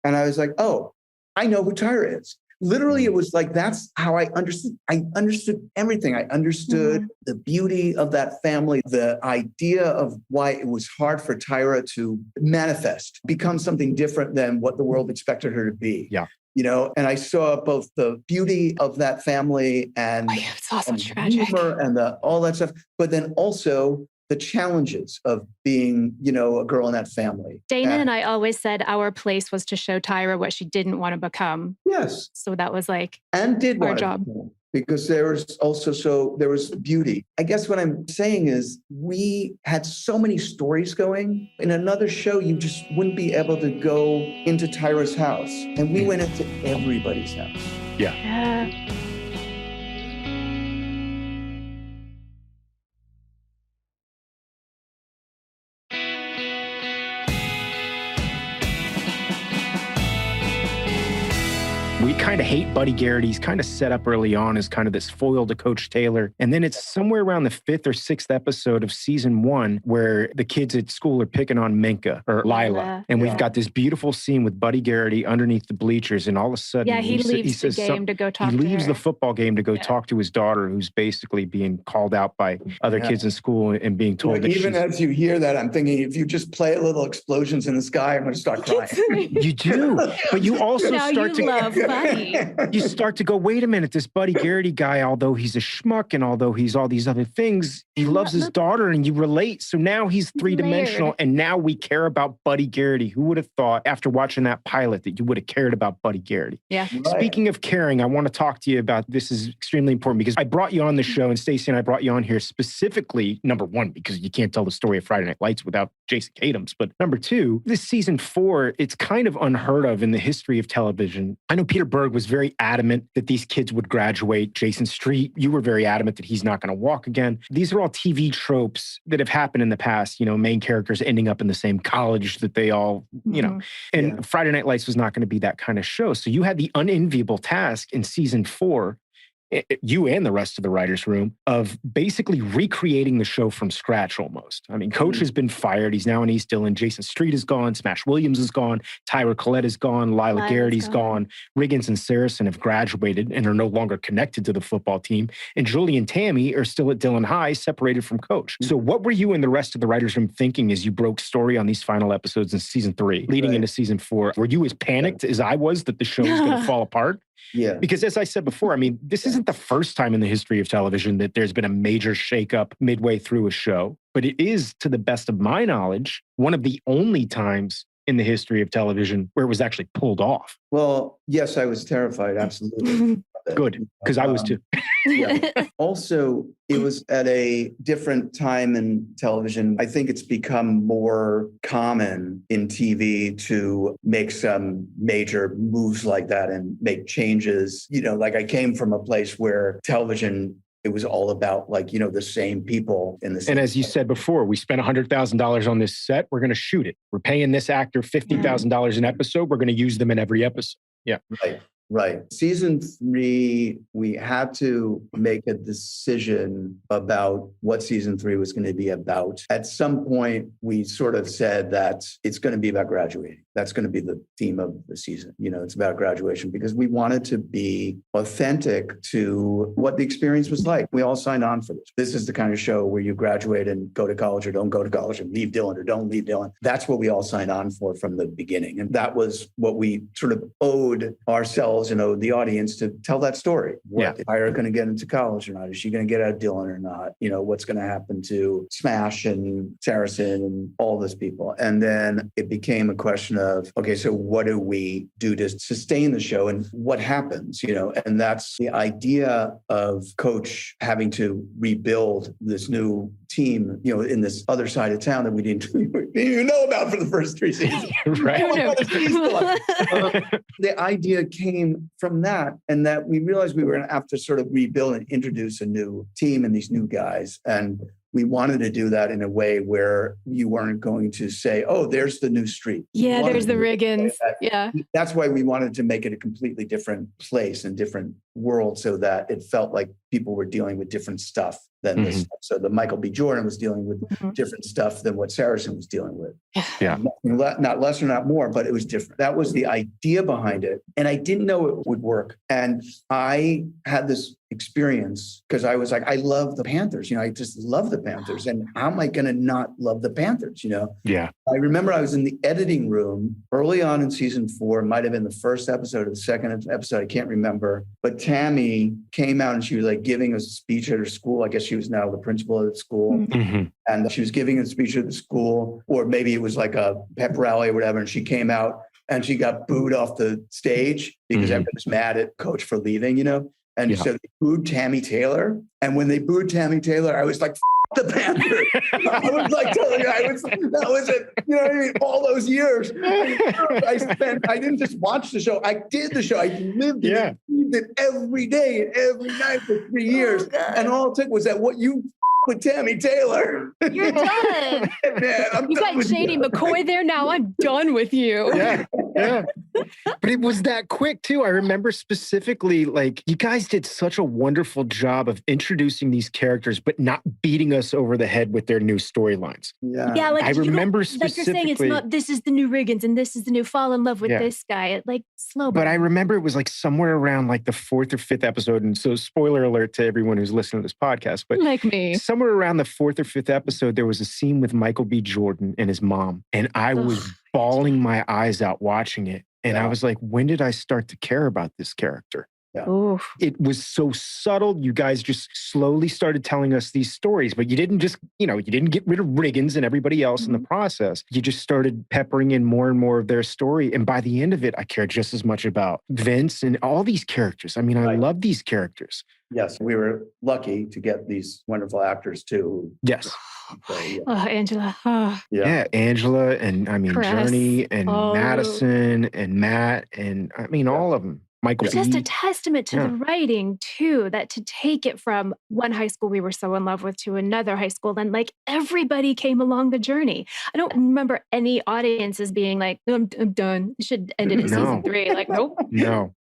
And I was like, oh, I know who Tyra is. Literally, it was like, that's how I understood. I understood everything. I understood the beauty of that family, the idea of why it was hard for Tyra to manifest, become something different than what the world expected her to be. Yeah. And I saw both the beauty of that family and, it's also and tragic. humor and all that stuff, but then also the challenges of being, a girl in that family. Dana and I always said our place was to show Tyra what she didn't want to become. Yes. So that was and did our job. Because there was beauty. I guess what I'm saying is we had so many stories going. In another show, you just wouldn't be able to go into Tyra's house. And we went into everybody's house. Yeah. We kind of hate Buddy Garrett. He's kind of set up early on as kind of this foil to Coach Taylor. And then it's somewhere around the 5th or 6th episode of season 1 where the kids at school are picking on Minka or Lila. And we've got this beautiful scene with Buddy Garrett underneath the bleachers. And all of a sudden, he leaves the game to go talk to her. He leaves the football game to go talk to his daughter, who's basically being called out by other kids in school and being told that even as you hear that, I'm thinking, if you just play a little explosions in the sky, I'm going to start crying. You do. But you also start to love Buddy. You start to go, wait a minute, this Buddy Garrity guy, although he's a schmuck and although he's all these other things, he loves his daughter and you relate. So now he's three-dimensional and now we care about Buddy Garrity. Who would have thought after watching that pilot that you would have cared about Buddy Garrity? Yeah. Right. Speaking of caring, I want to talk to you about, this is extremely important because I brought you on the show and Stacey and I brought you on here specifically, number one, because you can't tell the story of Friday Night Lights without Jason Katims. But number two, this season 4, it's kind of unheard of in the history of television. I know Peter Berg was very adamant that these kids would graduate. Jason Street, you were very adamant that he's not going to walk again. These are all TV tropes that have happened in the past, main characters ending up in the same college that they all, and Friday Night Lights was not going to be that kind of show. So you had the unenviable task in season 4, you and the rest of the writers' room, of basically recreating the show from scratch almost. I mean, Coach has been fired. He's now in East Dillon. Jason Street is gone. Smash Williams is gone. Tyra Collette is gone. Lila Garrity's gone. Riggins and Saracen have graduated and are no longer connected to the football team. And Julie and Tammy are still at Dillon High, separated from Coach. So what were you and the rest of the writers' room thinking as you broke story on these final episodes in season 3, leading into season 4? Were you as panicked as I was that the show was going to fall apart? Yeah. Because as I said before, I mean, this isn't the first time in the history of television that there's been a major shakeup midway through a show, but it is, to the best of my knowledge, one of the only times in the history of television where it was actually pulled off. Well, yes, I was terrified. Absolutely. Good, because I was too. Also, it was at a different time in television. I think it's become more common in TV to make some major moves like that and make changes. I came from a place where television, it was all about the same people in the same. And as you said before, we spent $100,000 on this set. We're going to shoot it. We're paying this actor $50,000 an episode. We're going to use them in every episode. Yeah. Right. Season 3, we had to make a decision about what season 3 was going to be about. At some point, we sort of said that it's going to be about graduating. That's going to be the theme of the season. It's about graduation because we wanted to be authentic to what the experience was like. We all signed on for this. This is the kind of show where you graduate and go to college or don't go to college and leave Dillon or don't leave Dillon. That's what we all signed on for from the beginning. And that was what we sort of owed ourselves tells, the audience to tell that story. Is Ira going to get into college or not? Is she going to get out of Dillon or not? What's going to happen to Smash and Saracen and all those people? And then it became a question of, okay, so what do we do to sustain the show and what happens, And that's the idea of Coach having to rebuild this new team, in this other side of town that we didn't even know about for the first 3 seasons. Right. The idea came from that, and that we realized we were going to have to sort of rebuild and introduce a new team and these new guys. And we wanted to do that in a way where you weren't going to say, oh, there's the new street. Yeah, there's the Riggins. Yeah. That's why we wanted to make it a completely different place and different world so that it felt like people were dealing with different stuff than this. So the Michael B. Jordan was dealing with different stuff than what Saracen was dealing with. Yeah. Not less or not more, but it was different. That was the idea behind it. And I didn't know it would work. And I had this experience because I was like, I love the Panthers. I just love the Panthers. And how am I going to not love the Panthers? Yeah. I remember I was in the editing room early on in season 4, might have been the first episode or the second episode. I can't remember. But Tammy came out and she was like giving a speech at her school. I guess she was now the principal of the school. And she was giving a speech at the school, or maybe it was like a pep rally or whatever. And she came out and she got booed off the stage because everyone was mad at Coach for leaving, And so they booed Tammy Taylor. And when they booed Tammy Taylor, I was like, the Panthers. I was like telling you, that was it. You know what I mean? All those years I didn't just watch the show. I did the show. I lived it. I lived it every day and every night for 3 years. And all it took was that what you with Tammy Taylor. You're done. Man, you got Shady McCoy there now. I'm done with you. Yeah. But it was that quick too. I remember specifically, like, you guys did such a wonderful job of introducing these characters, but not beating us over the head with their new storylines. Yeah, like I remember like you're saying, it's specifically. not, this is the new Riggins and this is the new fall in love with this guy. Like slow. But I remember it was like somewhere around like the 4th or 5th episode. And so spoiler alert to everyone who's listening to this podcast, but like me, somewhere around the 4th or 5th episode, there was a scene with Michael B. Jordan and his mom. And I was bawling my eyes out watching it. And I was like, when did I start to care about this character? It was so subtle. You guys just slowly started telling us these stories, but you didn't just, you didn't get rid of Riggins and everybody else in the process. You just started peppering in more and more of their story. And by the end of it, I cared just as much about Vince and all these characters. I mean, I love these characters. Yes, we were lucky to get these wonderful actors too. Yes. Angela. Yeah, Angela and Chris. Journey and Madison and Matt and all of them. Michael It's just a testament to the writing too, that to take it from one high school we were so in love with to another high school, then like everybody came along the journey. I don't remember any audiences being like, I'm done. It should end it at season 3. Like, nope. No.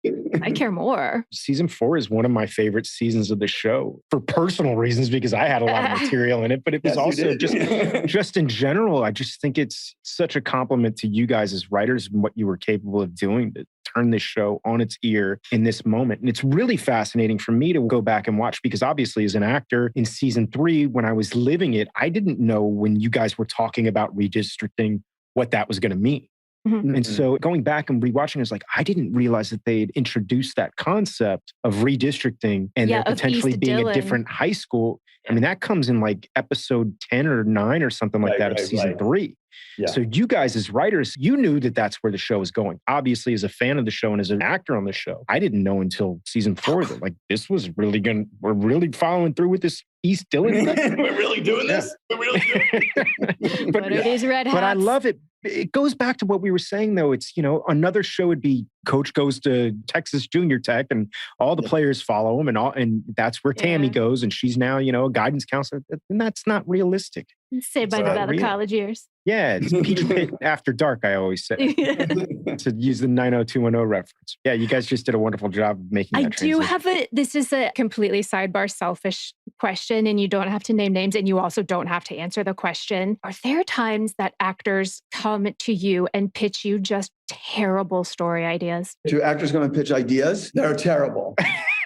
I care more. Season 4 is one of my favorite seasons of the show for personal reasons because I had a lot of material in it, but it was also just in general. I just think it's such a compliment to you guys as writers and what you were capable of doing to turn this show on its ear in this moment. And it's really fascinating for me to go back and watch because obviously as an actor in season 3, when I was living it, I didn't know when you guys were talking about redistricting what that was going to mean. And so going back and rewatching, it's like, I didn't realize that they had introduced that concept of redistricting and there potentially being a different high school. I mean, that comes in like episode 10 or 9 or something like that of season 3. Yeah. So you guys as writers, you knew that that's where the show is going. Obviously, as a fan of the show and as an actor on the show, I didn't know until season 4 that like this was really we're really following through with this East Dillon. We're really doing this. We're really doing it. But it is red hats. But I love it. It goes back to what we were saying, though. It's, another show would be Coach goes to Texas Junior Tech and all the players follow him and that's where Tammy goes. And she's now, a guidance counselor. And that's not realistic. Saved by the college years. Yeah, it's Peach Pit After Dark, I always say, to use the 90210 reference. Yeah, you guys just did a wonderful job of making that transition. I do have this is a completely sidebar selfish question, and you don't have to name names, and you also don't have to answer the question. Are there times that actors come to you and pitch you just terrible story ideas? Do actors come and pitch ideas? They're terrible.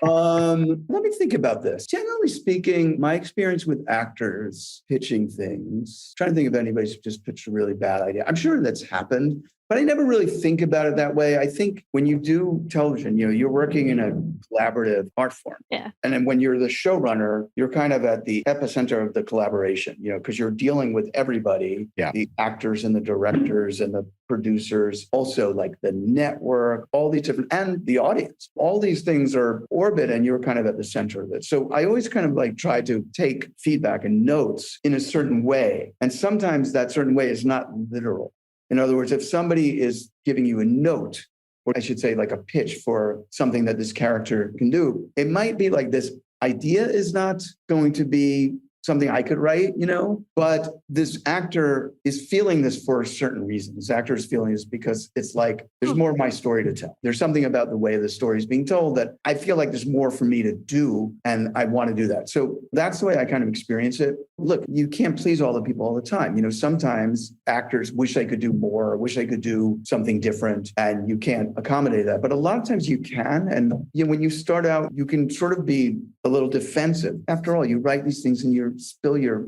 Let me think about this. Generally speaking, my experience with actors pitching things, trying to think if anybody's just pitched a really bad idea. I'm sure that's happened, But I never really think about it that way. I think when you do television, you're working in a collaborative art form. Yeah. And then when you're the showrunner, you're kind of at the epicenter of the collaboration, because you're dealing with everybody, the actors and the directors and the producers, also like the network, all these different, and the audience. All these things are orbit and you're kind of at the center of it. So I always kind of like try to take feedback and notes in a certain way. And sometimes that certain way is not literal. In other words, if somebody is giving you a note, or I should say like a pitch for something that this character can do, it might be like this idea is not going to be something I could write, but this actor is feeling this for a certain reason. This actor is feeling this because it's like, there's more of my story to tell. There's something about the way the story is being told that I feel like there's more for me to do, and I want to do that. So that's the way I kind of experience it. Look, you can't please all the people all the time. Sometimes actors wish they could do more, wish they could do something different, and you can't accommodate that. But a lot of times you can. And when you start out, you can sort of be a little defensive. After all, you write these things and you spill your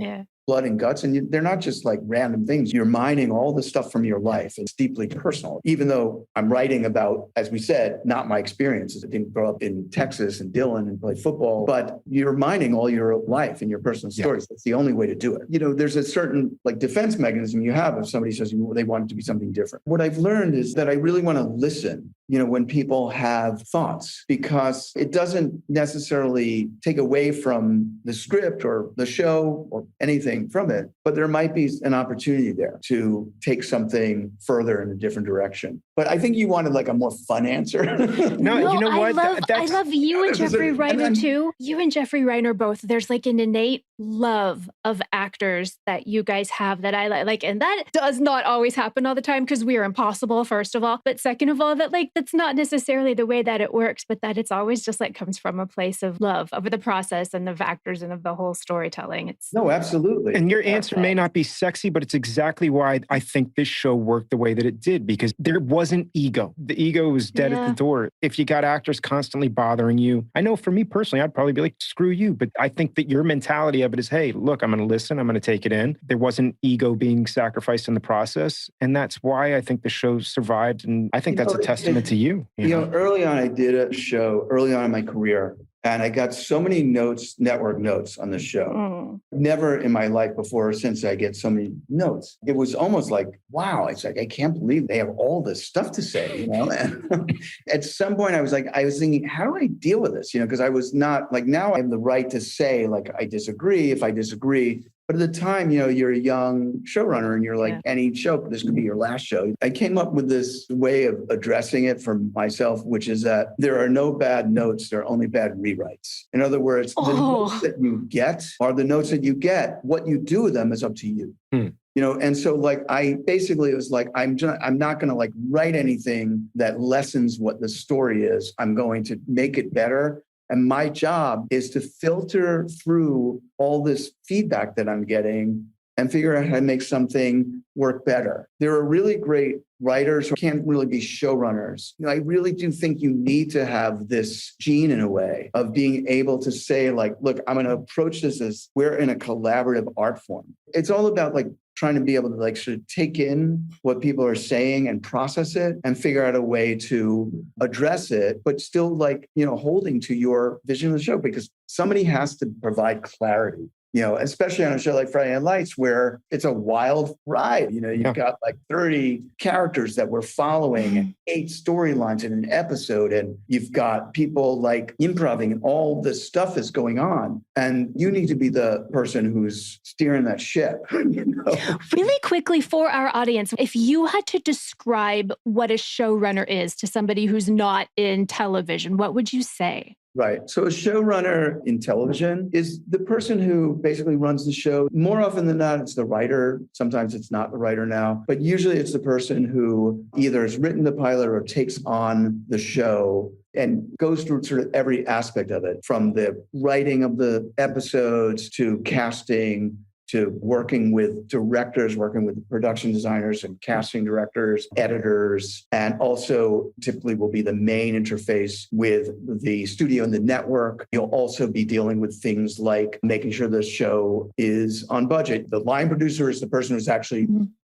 blood and guts, and they're not just like random things. You're mining all the stuff from your life. It's deeply personal, even though I'm writing about, as we said, not my experiences. I didn't grow up in Texas and Dillon and play football, but you're mining all your life and your personal stories. That's the only way to do it. There's a certain like defense mechanism you have if somebody says they want it to be something different. What I've learned is that I really want to listen, when people have thoughts, because it doesn't necessarily take away from the script or the show or anything from it, but there might be an opportunity there to take something further in a different direction. But I think you wanted like a more fun answer. No, you know what? I love you and Jeffrey Reiner too. You and Jeffrey Reiner both. There's like an innate love of actors that you guys have that I like. And that does not always happen all the time because we are impossible, first of all. But second of all, that's not necessarily the way that it works, but that it's always just like comes from a place of love of the process and of actors and of the whole storytelling. No, absolutely. And your answer may not be sexy, but it's exactly why I think this show worked the way that it did, because there wasn't ego. The ego was dead at the door. If you got actors constantly bothering you, I know for me personally, I'd probably be like, screw you. But I think that your mentality of it is, hey, look, I'm going to listen. I'm going to take it in. There wasn't ego being sacrificed in the process. And that's why I think the show survived. And I think that's a testament to you. Early on, I did a show early on in my career. And I got so many notes, network notes on the show. Never in my life before or since I get so many notes. It was almost like, wow, it's like, I can't believe they have all this stuff to say, And at some point I was thinking, how do I deal with this? Because I was not like, now I have the right to say, like, I disagree if I disagree. But at the time, you're a young showrunner and you're like, any show, this could be your last show. I came up with this way of addressing it for myself, which is that there are no bad notes. There are only bad rewrites. In other words, the notes that you get are the notes that you get. What you do with them is up to you. And so like, I basically was like, I'm not going to like write anything that lessens what the story is. I'm going to make it better. And my job is to filter through all this feedback that I'm getting and figure out how to make something work better. There are really great writers who can't really be showrunners. I really do think you need to have this gene in a way of being able to say like, look, I'm going to approach this as we're in a collaborative art form. It's all about like trying to be able to like sort of take in what people are saying and process it and figure out a way to address it, but still like, holding to your vision of the show, because somebody has to provide clarity. Especially on a show like Friday Night Lights, where it's a wild ride. You've got like 30 characters that we're following and 8 storylines in an episode. And you've got people like improvising and all this stuff is going on. And you need to be the person who's steering that ship. Really quickly for our audience, if you had to describe what a showrunner is to somebody who's not in television, what would you say? Right. So a showrunner in television is the person who basically runs the show. More often than not, it's the writer. Sometimes it's not the writer now, but usually it's the person who either has written the pilot or takes on the show and goes through sort of every aspect of it, from the writing of the episodes to casting, to working with directors, working with production designers and casting directors, editors, and also typically will be the main interface with the studio and the network. You'll also be dealing with things like making sure the show is on budget. The line producer is the person who's actually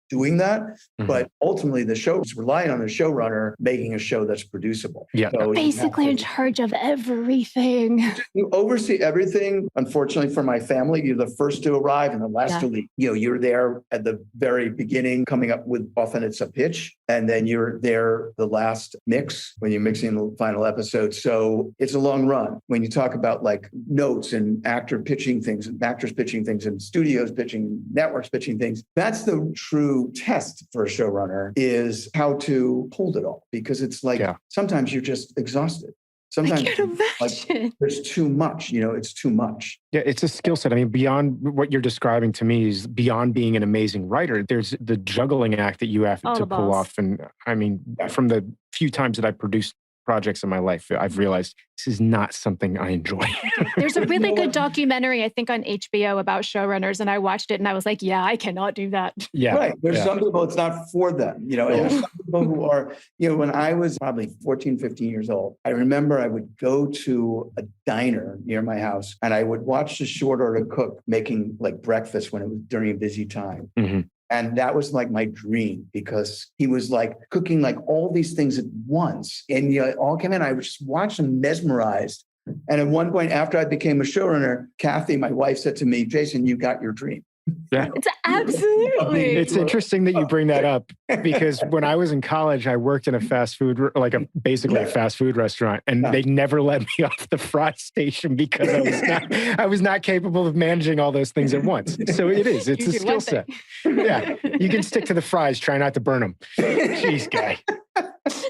doing that. But ultimately, the show is relying on the showrunner making a show that's producible. Yeah. So Basically in charge of everything. you oversee everything. Unfortunately for my family, you're the first to arrive and the last to leave. You're there at the very beginning, coming up with, often it's a pitch, and then you're there the last mix when you're mixing the final episode. So it's a long run. When you talk about like notes and actors pitching things and studios pitching, networks pitching things, that's the true test for a showrunner, is how to hold it all, because it's like sometimes you're just exhausted. Sometimes I can't imagine. There's too much, it's too much. Yeah, it's a skill set. I mean, beyond what you're describing to me is beyond being an amazing writer, there's the juggling act that you have to pull off. And I mean, from the few times that I produced projects in my life, I've realized this is not something I enjoy. There's a really good documentary, I think, on HBO about showrunners, and I watched it and I was like, yeah, I cannot do that. Yeah. Right. There's some people, it's not for them, and there's some people who are, when I was probably 14, 15 years old, I remember I would go to a diner near my house and I would watch the short order cook making like breakfast when it was during a busy time. And that was like my dream, because he was like cooking like all these things at once. And all came in. I would just watch them mesmerized. And at one point after I became a showrunner, Kathy, my wife, said to me, "Jason, you got your dream." Yeah. It's absolutely. It's interesting that you bring that up, because when I was in college, I worked in a fast food, basically a fast food restaurant, and they never let me off the fry station because I was not capable of managing all those things at once. So it's a skill set. Yeah. You can stick to the fries, try not to burn them. Jeez, guy.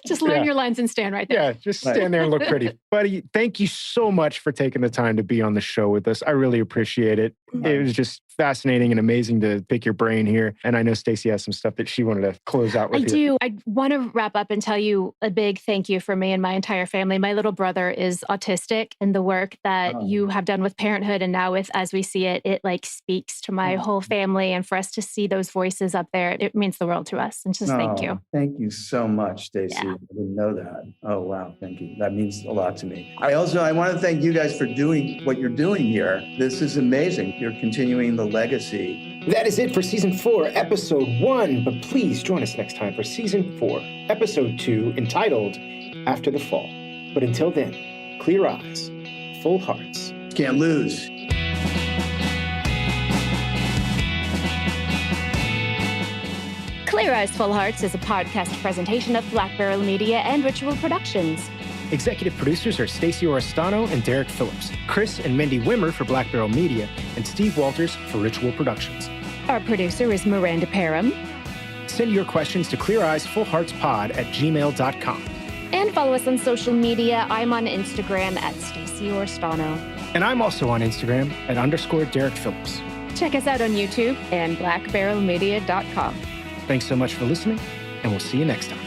Just learn your lines and stand right there. Yeah, just stand there and look pretty. Buddy, thank you so much for taking the time to be on the show with us. I really appreciate it. It was just fascinating and amazing to pick your brain here. And I know Stacey has some stuff that she wanted to close out with. I do. I want to wrap up and tell you a big thank you for me and my entire family. My little brother is autistic, and the work that you have done with Parenthood and now with As We See It, it like speaks to my whole family. And for us to see those voices up there, it means the world to us. And just thank you. Thank you so much, Stacey. Yeah. I didn't know that. Oh, wow. Thank you. That means a lot to me. I want to thank you guys for doing what you're doing here. This is amazing. You're continuing the legacy. That is it for Season 4, Episode 1. But please join us next time for Season 4, Episode 2, entitled After the Fall. But until then, clear eyes, full hearts. Can't lose. Clear Eyes, Full Hearts is a podcast presentation of Black Barrel Media and Ritual Productions. Executive producers are Stacey Oristano and Derek Phillips, Chris and Mindy Wimmer for Black Barrel Media, and Steve Walters for Ritual Productions. Our producer is Miranda Parham. Send your questions to cleareyesfullheartspod@gmail.com. And follow us on social media. I'm on Instagram at Stacey Oristano. And I'm also on Instagram at _Derek Phillips. Check us out on YouTube and blackbarrelmedia.com. Thanks so much for listening, and we'll see you next time.